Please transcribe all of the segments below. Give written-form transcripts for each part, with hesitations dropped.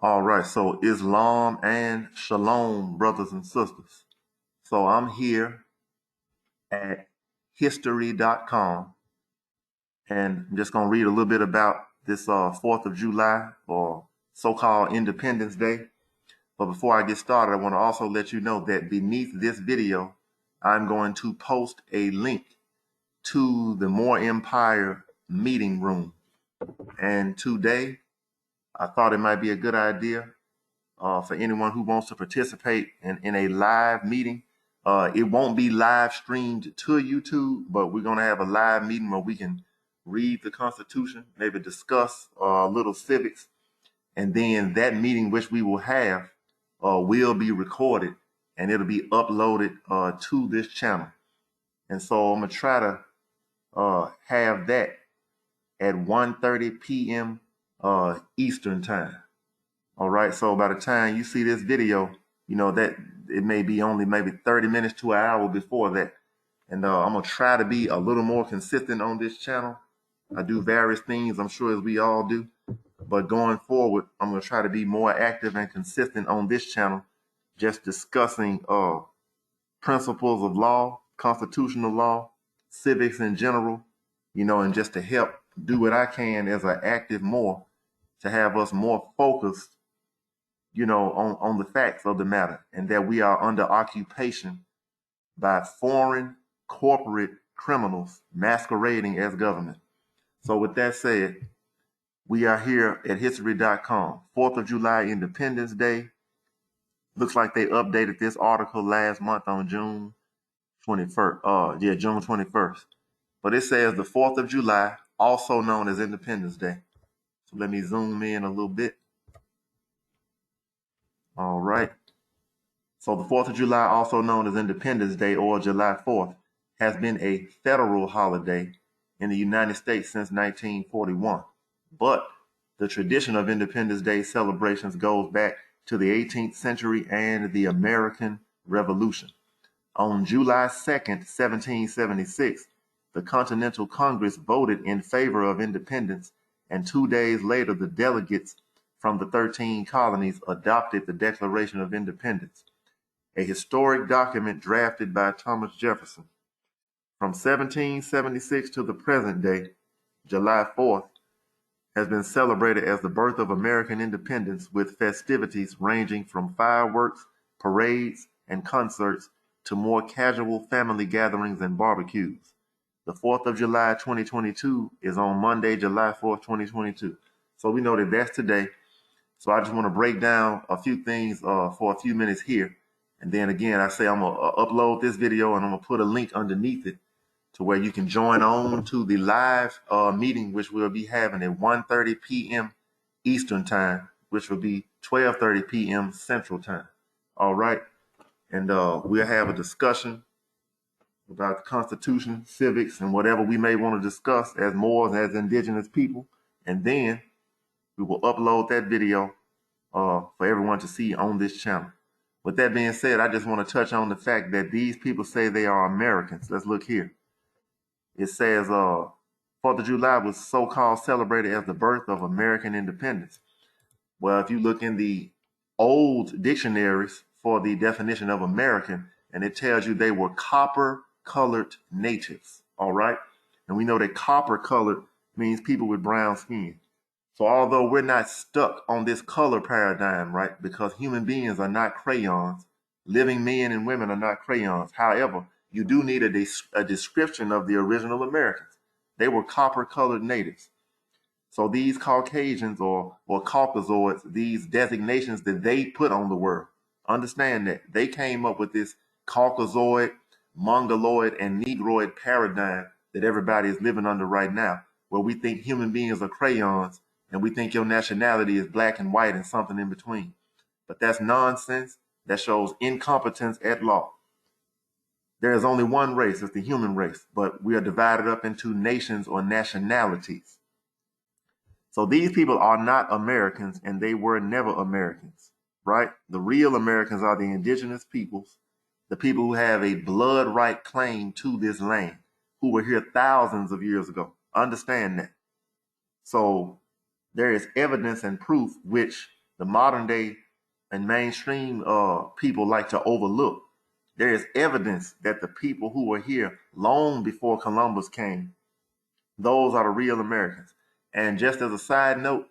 All right, so Islam and Shalom, brothers and sisters. So I'm here at history.com and I'm just going to read a little bit about this 4th of July or so-called Independence Day. But before I get started, I want to also let you know that beneath this video, I'm going to post a link to the Moor Empire meeting room. And today, I thought it might be a good idea for anyone who wants to participate in a live meeting. It won't be live streamed to YouTube, but we're going to have a live meeting where we can read the Constitution, maybe discuss little civics, and then that meeting which we will have will be recorded and it'll be uploaded to this channel. And so I'm going to try to have that at 1:30 p.m. Eastern time. All right, so by the time you see this video, you know that it may be only maybe 30 minutes to an hour before that. And I'm going to try to be a little more consistent on this channel. I do various things, I'm sure, as we all do. But going forward, I'm going to try to be more active and consistent on this channel, just discussing principles of law, constitutional law, civics in general, and just to help do what I can as an active Moor to have us more focused on the facts of the matter, and that we are under occupation by foreign corporate criminals masquerading as government. So with that said, we are here at history.com. 4th of July, Independence Day. Looks like they updated this article last month on June 21st. June 21st. But it says the 4th of July, also known as Independence Day. So let me zoom in a little bit. All right. So the 4th of July, also known as Independence Day or July 4th, has been a federal holiday in the United States since 1941. But the tradition of Independence Day celebrations goes back to the 18th century and the American Revolution. On July 2nd, 1776, the Continental Congress voted in favor of independence, and 2 days later, the delegates from the 13 colonies adopted the Declaration of Independence, a historic document drafted by Thomas Jefferson. From 1776 to the present day, July 4th has been celebrated as the birth of American independence, with festivities ranging from fireworks, parades, and concerts to more casual family gatherings and barbecues. The 4th of July 2022 is on Monday, July 4th, 2022. So we know that that's today. So I just want to break down a few things for a few minutes here. And then again, I say I'm going to upload this video and I'm going to put a link underneath it to where you can join on to the live meeting, which we'll be having at 1:30 p.m. Eastern time, which will be 12:30 p.m. Central time. All right. And we'll have a discussion about the Constitution, civics, and whatever we may want to discuss as Moors, as indigenous people. And then we will upload that video for everyone to see on this channel. With that being said, I just want to touch on the fact that these people say they are Americans. Let's look here. It says 4th of July was so-called celebrated as the birth of American independence. Well, if you look in the old dictionaries for the definition of American, and it tells you they were copper-colored natives, all right? And we know that copper-colored means people with brown skin. So although we're not stuck on this color paradigm, right, because human beings are not crayons, living men and women are not crayons. However, you do need a description of the original Americans. They were copper-colored natives. So these Caucasians or Caucasoids, these designations that they put on the world, understand that they came up with this Caucasoid, Mongoloid, and Negroid paradigm that everybody is living under right now, where we think human beings are crayons and we think your nationality is black and white and something in between. But that's nonsense. That shows incompetence at law. There is only one race, it's the human race, but we are divided up into nations or nationalities. So these people are not Americans, and they were never Americans, right? The real Americans are the indigenous peoples, the people who have a blood right claim to this land, who were here thousands of years ago. Understand that. So there is evidence and proof which the modern day and mainstream people like to overlook. There is evidence that the people who were here long before Columbus came, those are the real Americans. And just as a side note,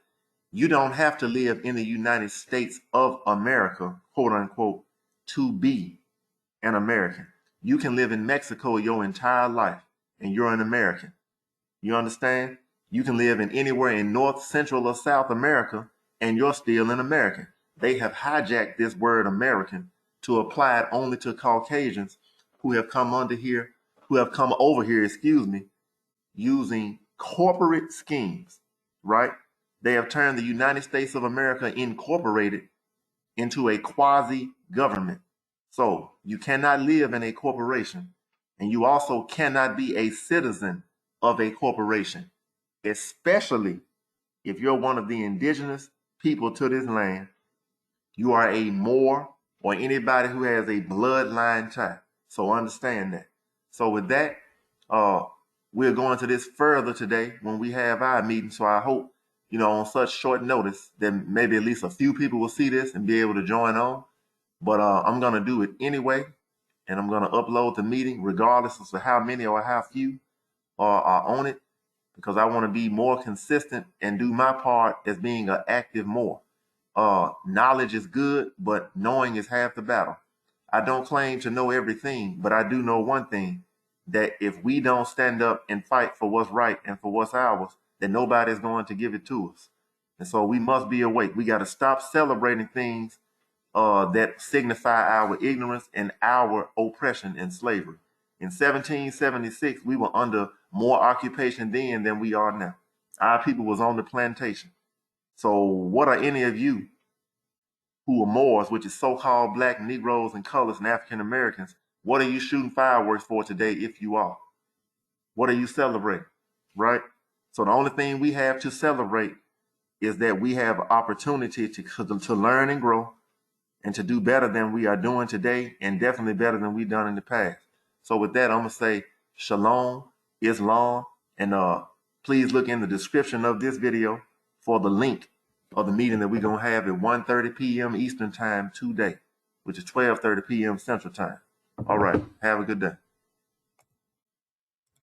you don't have to live in the United States of America, quote unquote, to be an American. You can live in Mexico your entire life and you're an American. You understand? You can live in anywhere in North, Central, or South America and you're still an American. They have hijacked this word American to apply it only to Caucasians who have come over here, using corporate schemes, right? They have turned the United States of America Incorporated into a quasi-government. So you cannot live in a corporation, and you also cannot be a citizen of a corporation, especially if you're one of the indigenous people to this land. You are a Moor or anybody who has a bloodline tie. So understand that. So with that, we'll go into this further today when we have our meeting. So I hope, on such short notice that maybe at least a few people will see this and be able to join on. But I'm going to do it anyway, and I'm going to upload the meeting regardless of how many or how few are on it, because I want to be more consistent and do my part as being an active Moor. Knowledge is good, but knowing is half the battle. I don't claim to know everything, but I do know one thing, that if we don't stand up and fight for what's right and for what's ours, then nobody's going to give it to us. And so we must be awake. We got to stop celebrating things that signify our ignorance and our oppression and slavery. In 1776, we were under more occupation then than we are now. Our people was on the plantation. So what are any of you who are Moors, which is so-called black, Negroes, and colors, and African Americans, what are you shooting fireworks for today if you are? What are you celebrating, right? So the only thing we have to celebrate is that we have opportunity to learn and grow and to do better than we are doing today, and definitely better than we've done in the past. So with that, I'm going to say Shalom, Islam, and please look in the description of this video for the link of the meeting that we're going to have at 1:30 p.m. Eastern Time today, which is 12:30 p.m. Central Time. All right. Have a good day.